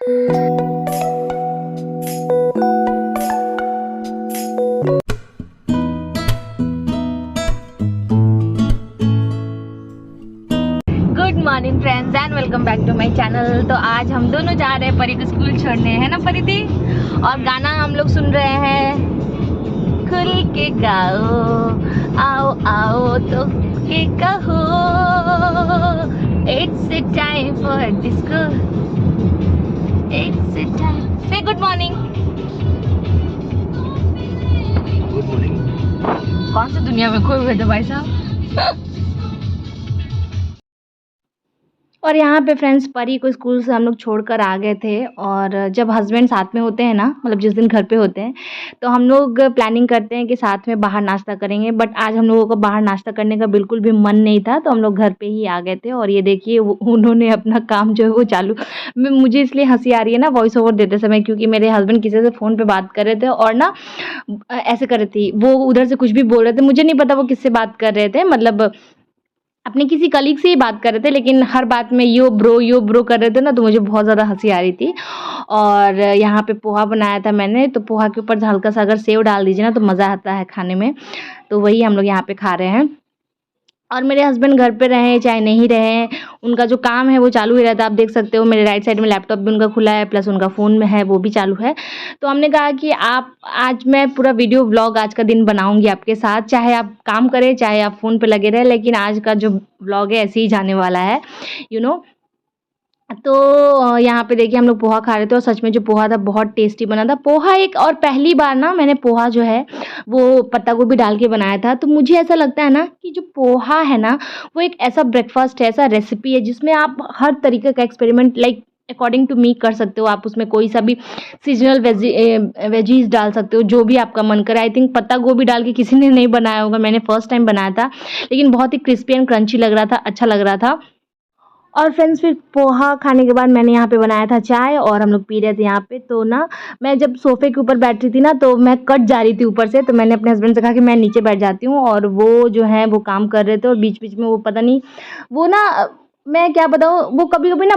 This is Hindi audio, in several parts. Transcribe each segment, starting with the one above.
Good morning friends and welcome back to my channel. तो आज हम दोनों जा रहे हैं परी को स्कूल छोड़ने, है ना परी दी। और गाना हम लोग सुन रहे हैं, खुल के गाओ, आओ आओ तो के कहो, it's time for disco, it's time. से गुड मॉर्निंग। Good morning. कौन सी दुनिया में खोए हुए थे भाई साहब। और यहाँ पे फ्रेंड्स परी को स्कूल से हम लोग छोड़कर आ गए थे। और जब हस्बैंड साथ में होते हैं ना, मतलब जिस दिन घर पे होते हैं, तो हम लोग प्लानिंग करते हैं कि साथ में बाहर नाश्ता करेंगे। बट आज हम लोगों को बाहर नाश्ता करने का बिल्कुल भी मन नहीं था, तो हम लोग घर पे ही आ गए थे। और ये देखिए उन्होंने अपना काम जो है वो चालू, मुझे इसलिए हंसी आ रही है ना वॉइस ओवर देते समय, क्योंकि मेरे हस्बैंड किसी से फ़ोन पे बात कर रहे थे और ना ऐसे कर रही थी वो, उधर से कुछ भी बोल रहे थे। मुझे नहीं पता वो किससे बात कर रहे थे, मतलब अपने किसी कलीग से ही बात कर रहे थे, लेकिन हर बात में यो ब्रो कर रहे थे ना, तो मुझे बहुत ज़्यादा हंसी आ रही थी। और यहाँ पे पोहा बनाया था मैंने, तो पोहा के ऊपर हल्का सा अगर सेव डाल दीजिए ना तो मज़ा आता है खाने में। तो वही हम लोग यहाँ पे खा रहे हैं। और मेरे हस्बैंड घर पे रहें चाहे नहीं रहें, उनका जो काम है वो चालू ही रहता है। आप देख सकते हो मेरे राइट साइड में लैपटॉप भी उनका खुला है, प्लस उनका फ़ोन में है वो भी चालू है। तो हमने कहा कि आप आज मैं पूरा वीडियो व्लॉग आज का दिन बनाऊंगी आपके साथ, चाहे आप काम करें चाहे आप फ़ोन पे लगे रहें, लेकिन आज का जो व्लॉग है ऐसे ही जाने वाला है, यू नो। तो यहाँ पे देखिए हम लोग पोहा खा रहे थे, और सच में जो पोहा था बहुत टेस्टी बना था पोहा। एक और पहली बार ना मैंने पोहा जो है वो पत्ता गोभी डाल के बनाया था। तो मुझे ऐसा लगता है ना कि जो पोहा है ना वो एक ऐसा ब्रेकफास्ट है, ऐसा रेसिपी है जिसमें आप हर तरीके का experiment like according to me कर सकते हो। आप उसमें कोई सा भी सीजनल वेजीज डाल सकते हो, जो भी आपका मन करे। आई थिंक पत्ता गोभी डाल के किसी ने नहीं बनाया होगा, मैंने फर्स्ट टाइम बनाया था, लेकिन बहुत ही क्रिस्पी एंड क्रंची लग रहा था, अच्छा लग रहा था। और फ्रेंड्स फिर पोहा खाने के बाद मैंने यहाँ पे बनाया था चाय, और हम लोग पी रहे थे यहाँ पे। तो ना मैं जब सोफ़े के ऊपर बैठ रही थी ना, तो मैं कट जा रही थी ऊपर से, तो मैंने अपने हस्बैंड से कहा कि मैं नीचे बैठ जाती हूँ। और वो जो है वो काम कर रहे थे, और बीच बीच में वो पता नहीं वो ना, मैं क्या बताऊँ, वो कभी कभी ना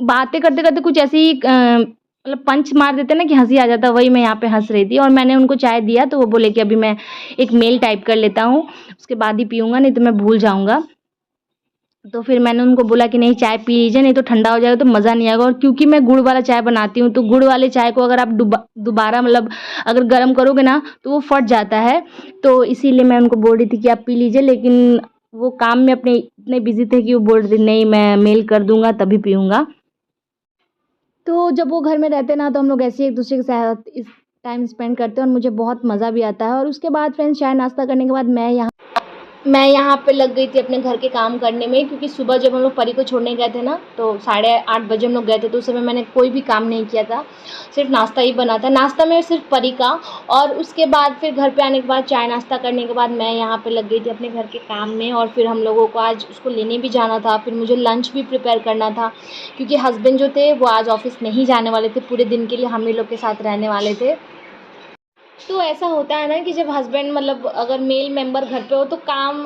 बातें करते करते कुछ ऐसी मतलब पंच मार देते ना कि हंसी आ जाता। वही मैं यहाँ पे हंस रही थी, और मैंने उनको चाय दिया तो वो बोले कि अभी मैं एक मेल टाइप कर लेता हूँ, उसके बाद ही पीऊँगा, नहीं तो मैं भूल जाऊँगा। तो फिर मैंने उनको बोला कि नहीं चाय पी लीजिए, नहीं तो ठंडा हो जाएगा तो मज़ा नहीं आएगा। और क्योंकि मैं गुड़ वाला चाय बनाती हूँ, तो गुड़ वाले चाय को अगर आप दोबारा मतलब अगर गर्म करोगे ना तो वो फट जाता है। तो इसीलिए मैं उनको बोल रही थी कि आप पी लीजिए, लेकिन वो काम में अपने इतने बिजी थे कि वो बोल रहे थे नहीं मैं मेल कर दूंगा तभी पीऊँगा। तो जब वो घर में रहते ना तो हम लोग ऐसे ही एक दूसरे के साथ इस टाइम स्पेंड करते हैं, और मुझे बहुत मज़ा भी आता है। और उसके बाद फ्रेंड्स चाय नाश्ता करने के बाद मैं यहाँ पे लग गई थी अपने घर के काम करने में, क्योंकि सुबह जब हम लोग परी को छोड़ने गए थे ना तो 8:30 बजे हम लोग गए थे। तो उस समय मैंने कोई भी काम नहीं किया था, सिर्फ नाश्ता ही बना था। नाश्ता में सिर्फ परी का, और उसके बाद फिर घर पे आने के बाद चाय नाश्ता करने के बाद मैं यहाँ पे लग गई थी अपने घर के काम में। और फिर हम लोगों को आज उसको लेने भी जाना था, फिर मुझे लंच भी प्रिपेयर करना था, क्योंकि हस्बैंड जो थे वो आज ऑफिस नहीं जाने वाले थे, पूरे दिन के लिए हम ही लोग के साथ रहने वाले थे। तो ऐसा होता है ना कि जब हस्बैंड मतलब अगर मेल मेंबर घर पे हो तो काम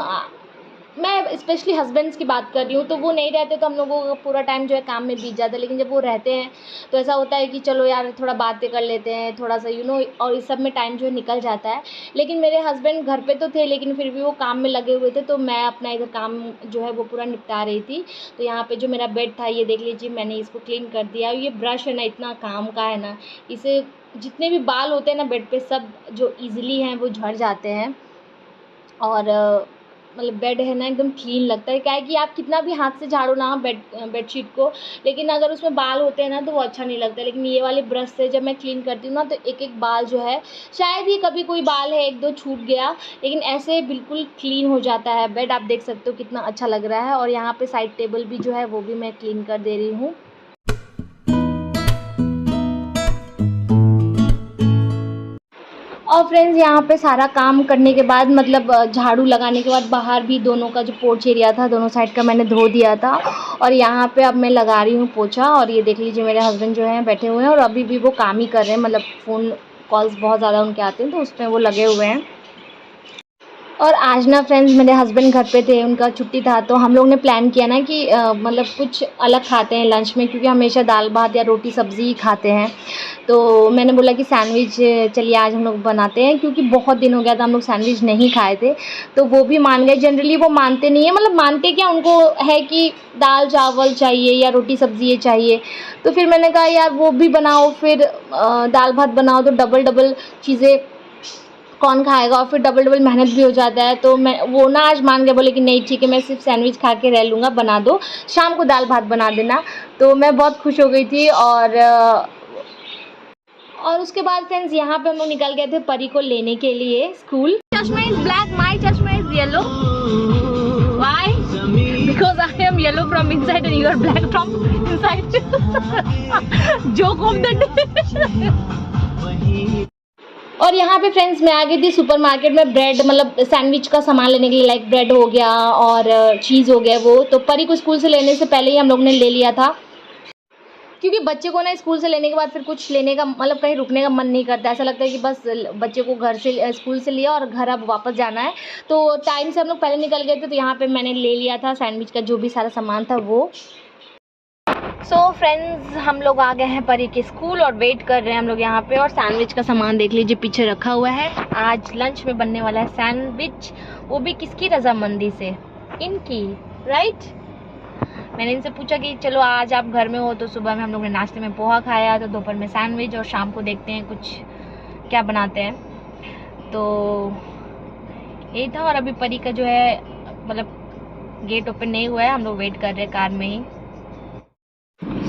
मैं स्पेशली हस्बैंड्स की बात कर रही हूँ, तो वो नहीं रहते तो हम लोगों का पूरा टाइम जो है काम में बीत जाता है। लेकिन जब वो रहते हैं तो ऐसा होता है कि चलो यार थोड़ा बातें कर लेते हैं, थोड़ा सा और इस सब में टाइम जो है निकल जाता है। लेकिन मेरे हस्बैंड घर पे तो थे, लेकिन फिर भी वो काम में लगे हुए थे, तो मैं अपना इधर काम जो है वो पूरा निपटा रही थी। तो यहाँ पे जो मेरा बेड था ये देख लीजिए, मैंने इसको क्लीन कर दिया। ये ब्रश है ना इतना काम का है ना, इसे जितने भी बाल होते हैं ना बेड पे सब जो ईज़िली हैं वो झड़ जाते हैं। और मतलब बेड है ना एकदम क्लीन लगता है। क्या है कि आप कितना भी हाथ से झाड़ो ना बेडशीट को, लेकिन अगर उसमें बाल होते हैं ना तो वो अच्छा नहीं लगता। लेकिन ये वाले ब्रश से जब मैं क्लीन करती हूँ ना तो एक एक बाल जो है, शायद ही कभी कोई बाल है एक दो छूट गया, लेकिन ऐसे बिल्कुल क्लीन हो जाता है बेड। आप देख सकते हो कितना अच्छा लग रहा है। और यहाँ पे साइड टेबल भी जो है वो भी मैं क्लीन कर दे रही हूँ। और फ्रेंड्स यहाँ पे सारा काम करने के बाद मतलब झाड़ू लगाने के बाद बाहर भी दोनों का जो पोर्च एरिया था दोनों साइड का मैंने धो दिया था। और यहाँ पे अब मैं लगा रही हूँ पोछा। और ये देख लीजिए मेरे हस्बैंड जो हैं बैठे हुए हैं, और अभी भी वो काम ही कर रहे हैं, मतलब फ़ोन कॉल्स बहुत ज़्यादा उनके आते हैं तो उसमें वो लगे हुए हैं। और आज ना फ्रेंड्स मेरे हस्बैंड घर पे थे, उनका छुट्टी था, तो हम लोग ने प्लान किया ना कि मतलब कुछ अलग खाते हैं लंच में, क्योंकि हमेशा दाल भात या रोटी सब्ज़ी ही खाते हैं। तो मैंने बोला कि सैंडविच चलिए आज हम लोग बनाते हैं, क्योंकि बहुत दिन हो गया था हम लोग सैंडविच नहीं खाए थे। तो वो भी मान गए। जनरली वो मानते नहीं है, मतलब मानते क्या, उनको है कि दाल चावल चाहिए या रोटी सब्ज़ी ये चाहिए। तो फिर मैंने कहा यार वो भी बनाओ, फिर दाल भात बनाओ, तो डबल डबल चीज़ें कौन खाएगा, और फिर डबल डबल मेहनत भी हो जाता है। तो मैं वो ना आज मान गए, बोले कि नहीं ठीक है, मैं सिर्फ सैंडविच खा के रह लूँगा, बना दो, शाम को दाल भात बना देना। तो मैं बहुत खुश हो गई थी। और उसके बाद फ्रेंड्स यहाँ पे हम लोग निकल गए थे परी को लेने के लिए स्कूल। चश्मा इज ब्लैक, माय चश्मा is yellow. Why? Because I am yellow from inside and you are black from inside. Joke of the day. और यहाँ पे फ्रेंड्स मैं आ गई थी सुपरमार्केट में ब्रेड, मतलब सैंडविच का सामान लेने के लिए, लाइक ब्रेड हो गया और चीज़ हो गया। वो तो परी को स्कूल से लेने से पहले ही हम लोग ने ले लिया था, क्योंकि बच्चे को ना स्कूल से लेने के बाद फिर कुछ लेने का, मतलब कहीं रुकने का मन नहीं करता। ऐसा लगता है कि बस बच्चे को घर से स्कूल से लिया और घर अब वापस जाना है। तो टाइम से हम लोग पहले निकल गए थे, तो यहाँ पे मैंने ले लिया था सैंडविच का जो भी सारा सामान था वो। सो फ्रेंड्स हम लोग आ गए हैं परी के स्कूल और वेट कर रहे हैं हम लोग यहाँ पे। और सैंडविच का सामान देख लीजिए पीछे रखा हुआ है। आज लंच में बनने वाला है सैंडविच, वो भी किसकी रजामंदी से, इनकी, राइट। मैंने इनसे पूछा कि चलो आज आप घर में हो, तो सुबह में हम लोग ने नाश्ते में पोहा खाया, तो दोपहर में सैंडविच, और शाम को देखते हैं कुछ क्या बनाते हैं। तो यही था। और अभी परी का जो है मतलब गेट ओपन नहीं हुआ है, हम लोग वेट कर रहे हैं कार में ही।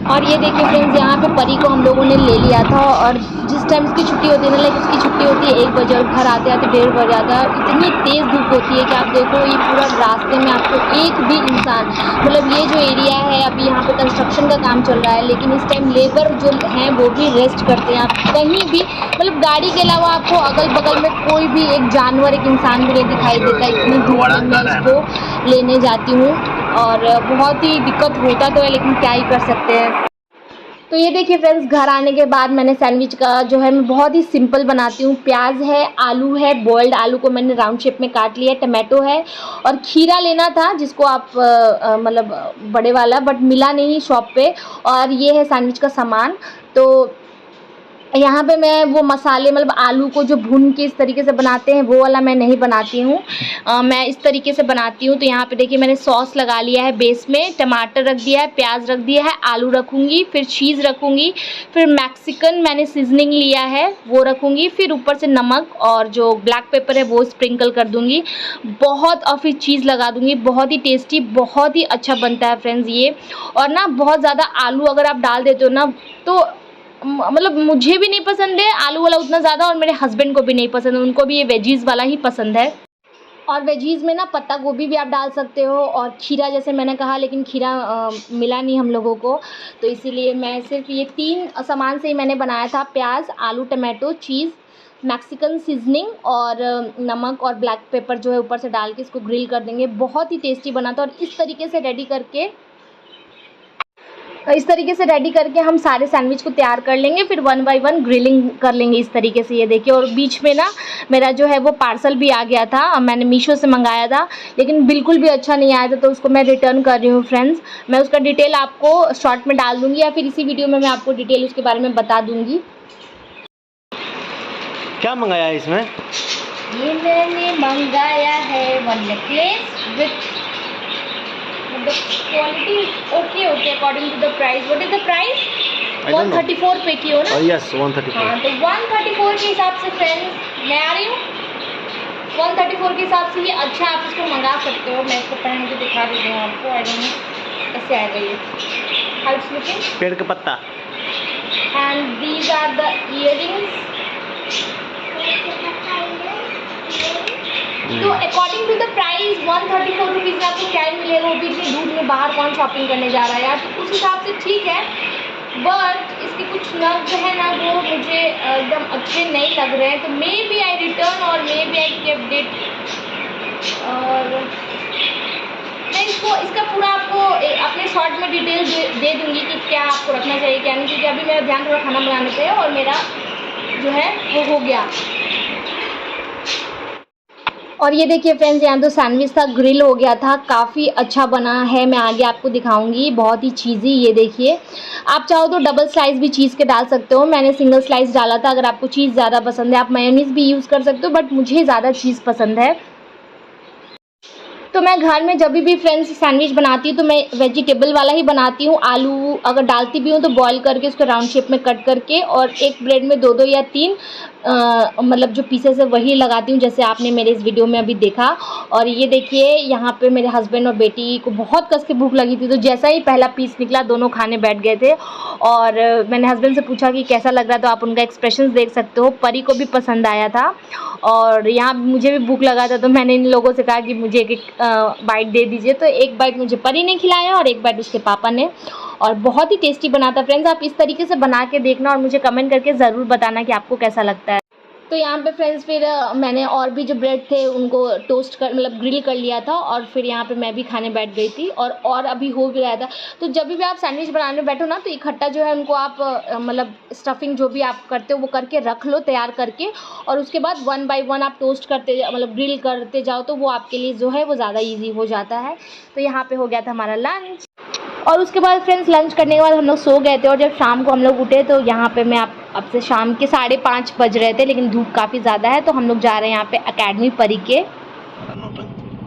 और ये देखिए फ्रेंड्स यहाँ पे परी को हम लोगों ने ले लिया था, और जिस टाइम इसकी छुट्टी होती है ना, लाइक इसकी छुट्टी होती है 1 बजे और घर आते आते 1:30 बज जाता है। इतनी तेज़ धूप होती है कि आप देखो ये पूरा रास्ते में आपको एक भी इंसान, मतलब ये जो एरिया है अभी यहाँ पे कंस्ट्रक्शन का काम चल रहा है, लेकिन इस टाइम लेबर जो हैं वो भी रेस्ट करते हैं। आप कहीं भी, मतलब गाड़ी के अलावा आपको अगल बगल में कोई भी एक जानवर, एक इंसान भी नहीं दिखाई देता। इतनी धूप में मैं इसको लेने जाती हूँ, और बहुत ही दिक्कत होता तो है, लेकिन क्या ही कर सकते हैं। तो ये देखिए फ्रेंड्स घर आने के बाद मैंने सैंडविच का जो है मैं बहुत ही सिंपल बनाती हूँ। प्याज है, आलू है, बॉइल्ड आलू को मैंने राउंड शेप में काट लिया, टमाटो है, और खीरा लेना था जिसको आप मतलब बड़े वाला, बट मिला नहीं शॉप पे। और ये है सैंडविच का सामान। तो यहाँ पे मैं वो मसाले, मतलब आलू को जो भून के इस तरीके से बनाते हैं वो वाला मैं नहीं बनाती हूँ, मैं इस तरीके से बनाती हूँ। तो यहाँ पे देखिए मैंने सॉस लगा लिया है बेस में, टमाटर रख दिया है, प्याज रख दिया है, आलू रखूँगी, फिर चीज़ रखूँगी, फिर मैक्सिकन मैंने सीजनिंग लिया है वो रखूँगी, फिर ऊपर से नमक और जो ब्लैक पेपर है वो स्प्रिंकल कर दूँगी बहुत, और फिर चीज़ लगा दूँगी। बहुत ही टेस्टी, बहुत ही अच्छा बनता है फ्रेंड्स ये। और ना बहुत ज़्यादा आलू अगर आप डाल देते हो ना, तो मतलब मुझे भी नहीं पसंद है आलू वाला उतना ज़्यादा, और मेरे हस्बैंड को भी नहीं पसंद है, उनको भी ये वेजीज़ वाला ही पसंद है। और वेजीज़ में ना पत्ता गोभी भी आप डाल सकते हो, और खीरा जैसे मैंने कहा, लेकिन खीरा मिला नहीं हम लोगों को, तो इसीलिए मैं सिर्फ ये 3 सामान से ही मैंने बनाया था। प्याज, आलू, टमाटो, चीज़, मैक्सिकन सीजनिंग, और नमक और ब्लैक पेपर जो है ऊपर से डाल के इसको ग्रिल कर देंगे। बहुत ही टेस्टी बना था। और इस तरीके से रेडी करके हम सारे सैंडविच को तैयार कर लेंगे, फिर 1 बाय 1 ग्रिलिंग कर लेंगे इस तरीके से। ये देखिए, और बीच में ना मेरा जो है वो पार्सल भी आ गया था, मैंने मीशो से मंगाया था, लेकिन बिल्कुल भी अच्छा नहीं आया था, तो उसको मैं रिटर्न कर रही हूँ फ्रेंड्स। मैं उसका डिटेल आपको शॉर्ट में डाल दूँगी, या फिर इसी वीडियो में मैं आपको डिटेल उसके बारे में बता दूँगी। क्या मंगाया है इसमें? ये मैंने मंगाया है 1 necklace with, the quality is okay according to the price. What is the price? 134 पे की हो ना? Yes, 134. हाँ, तो 134 के हिसाब से फ्रेंड्स मैं आ रही हूँ। 134 के हिसाब से ये अच्छा, आप इसको मंगा सकते हो। मैं इसको पहन के दिखा देती हूँ आपको। आई डोंट नो कैसे आएगा ये। How it's looking? पेड़ का पत्ता। And these are the earrings. तो according to the price 134 rupees में आपको क्या मिलेगा, वो भी इतनी दूर में बाहर कौन शॉपिंग करने जा रहा है यार। तो उस हिसाब से ठीक है, बट इसके कुछ नग है ना वो मुझे एकदम अच्छे नहीं लग रहे हैं। तो मे बी आई रिटर्न और maybe I kept it. और मैं इसका पूरा आपको अपने शॉर्ट में डिटेल दे दूँगी कि क्या आपको रखना चाहिए क्या नहीं, क्योंकि अभी मेरा ध्यान थोड़ा खाना बनाने पे है और मेरा जो है वो हो गया। और ये देखिए फ्रेंड्स, यहाँ तो सैंडविच था, ग्रिल हो गया था, काफ़ी अच्छा बना है। मैं आगे आपको दिखाऊंगी, बहुत ही चीज़ी। ये देखिए, आप चाहो तो डबल स्लाइस भी चीज़ के डाल सकते हो, मैंने सिंगल स्लाइस डाला था। अगर आपको चीज़ ज़्यादा पसंद है आप मेयोनीज भी यूज़ कर सकते हो, बट मुझे ज़्यादा चीज़ पसंद है। तो मैं घर में जब भी फ्रेंड्स सैंडविच बनाती हूँ तो मैं वेजिटेबल वाला ही बनाती हूँ। आलू अगर डालती भी हूँ तो बॉईल करके उसको राउंड शेप में कट करके, और एक ब्रेड में 2-2 या 3 मतलब जो पीसेस है वही लगाती हूँ, जैसे आपने मेरे इस वीडियो में अभी देखा। और ये देखिए, यहाँ पे मेरे हस्बैंड और बेटी को बहुत कस के भूख लगी थी, तो जैसा ही पहला पीस निकला दोनों खाने बैठ गए थे। और मैंने हस्बैंड से पूछा कि कैसा लग रहा, तो आप उनका एक्सप्रेशन देख सकते हो। परी को भी पसंद आया था और यहाँ मुझे भी भूख लगा था, तो मैंने इन लोगों से कहा कि मुझे एक बाइट दे दीजिए। तो एक बाइट मुझे परी ने खिलाया और एक बाइट उसके पापा ने, और बहुत ही टेस्टी बना था फ्रेंड्स। आप इस तरीके से बना के देखना और मुझे कमेंट करके ज़रूर बताना कि आपको कैसा लगता है। तो यहाँ पे फ्रेंड्स फिर मैंने और भी जो ब्रेड थे उनको टोस्ट कर मतलब ग्रिल कर लिया था, और फिर यहाँ पे मैं भी खाने बैठ गई थी, और अभी हो भी रहा था। तो जब भी आप सैंडविच बनाने बैठो ना, तो इकट्ठा जो है उनको आप मतलब स्टफिंग जो भी आप करते हो वो करके रख लो तैयार करके, और उसके बाद 1 बाय 1 आप टोस्ट करते मतलब ग्रिल करते जाओ, तो वो आपके लिए जो है वो ज़्यादा ईजी हो जाता है। तो यहाँ पे हो गया था हमारा लंच, और उसके बाद फ्रेंड्स लंच करने के बाद हम लोग सो गए थे। और जब शाम को हम लोग उठे तो यहाँ पे मैं अब से शाम के 5:30 बज रहे थे, लेकिन धूप काफ़ी ज़्यादा है, तो हम लोग जा रहे हैं यहाँ पे एकेडमी परी के।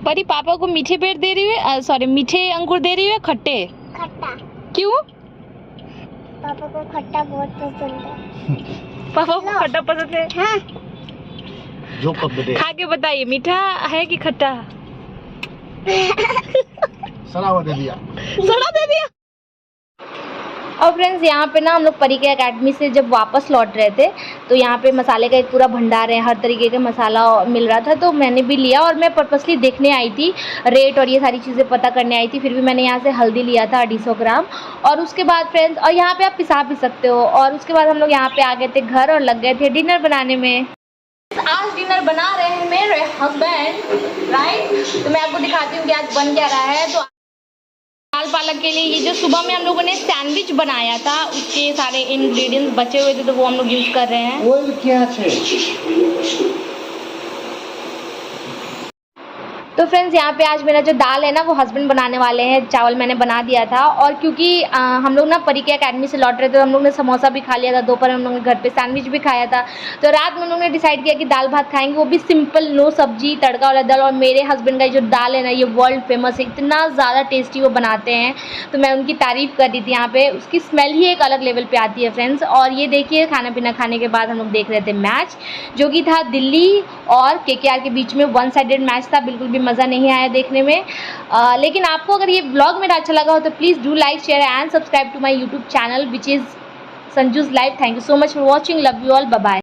परी पापा को मीठे पेड़ दे रही है, सॉरी मीठे अंगूर दे रही है, खट्टे? खट्टा। क्यों? पापा को खट्टा बहुत पसंद है। पापा को खट्टा पसंद है? हाँ। जो कब दे खा के बताइए, मीठा है कि खट्टा? सड़ा दे दिया। सड़ा दे दिया। और फ्रेंड्स यहाँ पे ना हम लोग परी के एकेडमी से जब वापस लौट रहे थे, तो यहाँ पे मसाले का एक पूरा भंडार है, हर तरीके का मसाला मिल रहा था, तो मैंने भी लिया। और मैं पर्पसली देखने आई थी रेट और ये सारी चीज़ें पता करने आई थी, फिर भी मैंने यहाँ से हल्दी लिया था 250 ग्राम। और उसके बाद फ्रेंड्स, और यहाँ पे आप पिसा भी सकते हो। और उसके बाद हम लोग यहाँ पे आ गए थे घर और लग गए थे डिनर बनाने में। आज डिनर बना रहे हैं मेरे हस्बैंड, राइट? तो मैं आपको दिखाती हूँ कि आज बन क्या रहा है। तो दाल पालक के लिए ये जो सुबह में हम लोगों ने सैंडविच बनाया था उसके सारे इंग्रेडिएंट्स बचे हुए थे, तो वो हम लोग यूज़ कर रहे हैं। वो क्या है? तो फ्रेंड्स यहाँ पे आज मेरा जो दाल है ना वो हस्बैंड बनाने वाले हैं, चावल मैंने बना दिया था। और क्योंकि हम लोग ना परी के एकेडमी से लौट रहे थे, तो हम लोग ने समोसा भी खा लिया था, दोपहर हम लोग ने घर पे सैंडविच भी खाया था, तो रात में हम लोग ने डिसाइड किया कि दाल भात खाएंगे, वो भी सिंपल, नो सब्जी, तड़का वाला दाल। और मेरे हस्बैंड का जो दाल है ना ये वर्ल्ड फेमस है, इतना ज़्यादा टेस्टी वो बनाते हैं, तो मैं उनकी तारीफ़ कर रही थी यहाँ पर। उसकी स्मेल ही एक अलग लेवल पर आती है फ्रेंड्स। और ये देखिए, खाना पीना खाने के बाद हम लोग देख रहे थे मैच, जो कि था दिल्ली और KKR के बीच में। 1 साइडेड मैच था, बिल्कुल भी मज़ा नहीं आया देखने में। लेकिन आपको अगर ये ब्लॉग मेरा अच्छा लगा हो तो please do like, share and subscribe to my YouTube channel which is Sanju's life. Thank you so much for watching, love you all, bye bye.